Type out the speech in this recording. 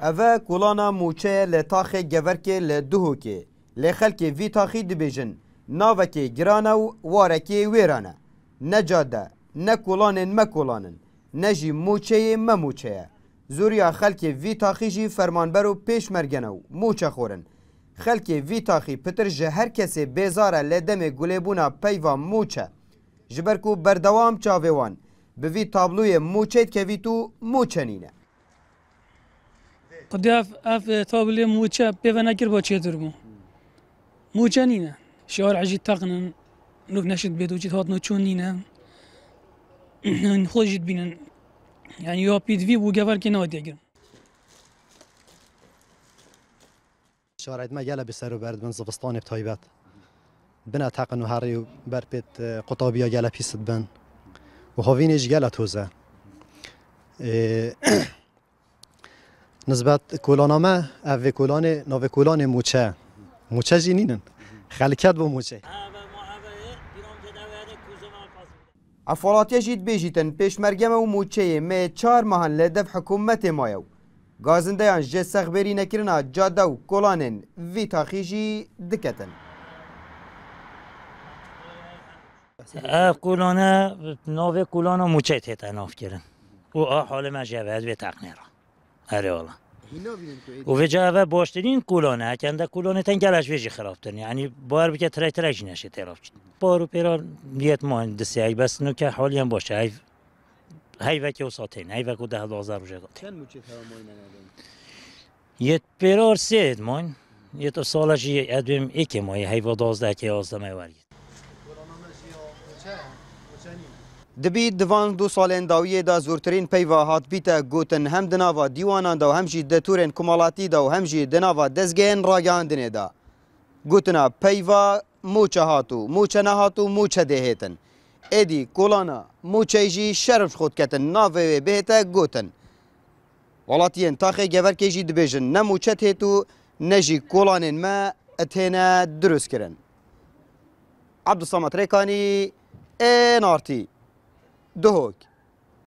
اوه کولانا موچه لتاخ گورکه لدهوکه لخلکه وی تاخی دبیجن ناوکه گرانه و وارکه ویرانه نه جاده نه کولانن مکولانن نه جی موچه مموچه زوریا خلکه وی تاخی جی فرمانبر و پیش مرگنه و موچه خورن خلکه وی تاخی پتر جه هر کسی بیزاره لدم گلیبونا پیوا موچه جبرکو بردوام چاویوان به وی تابلوی موچه که وی تو موچه نینه قد اف تابلوی موچه پیوا نکر با چه درمو موچه نینه شوارع جی تقنن نوک نشد بیدو جی هات نوچون نینه خود جید بینن يعني يا بيدفي وجافر كنا وديجن شارعت ما جاله بسر وبرد من زبستان بتايبات بنا تقن وهاري بربت قطابيا جاله بيست بن وهوينيش جاله توزه نسبت كولانا ما او كولان نو كولان موچه جينين خلكت بو موچه افولاتیا جید بیجیتن پیش مرگم و موچه می 4 ماهن لدف حکومت مایو گازنده یان جه سخبری نکرنا جاده و کلانن وی تاخیجی دکتن کلانا نوه کلانا موچه تیتا ناف کرن و حال ما جواد و تقنیرا اره والا و في جاوا باشترين كولانا كان كولانا تنقلش فيجي خرابتن يعني بار بك ترى نشي تعرف بارو بيرا نيت ما دسي بس انه كحاليا باشه هاي وكي وساتين هاي وكو 10,000 روجا كان موچه ها موين يت بيرار سيد مان يت سالجي ادم ايكي ماي هاي 12 كي 11 ماي وري دبی دوان 2 سالین داویه دا زورترین پیوا هات بیتا گوتن هم دناوا دیوانان دا و هم جی دتورین کمالاتی دا و هم جی دناوا دزگین راگاندنه دا گوتنا پیوا موچه هاتو موچه نهاتو موچه دهیتن ایدی کولانا موچه جی شرف خود کتن ناوه بهتا گوتن ولاتین تاخه گورکه جی دبیجن نه موچه تیتو نه جی کولانین ما اتهنه درست کرن عبدالصمد ریکانی NRT دهوک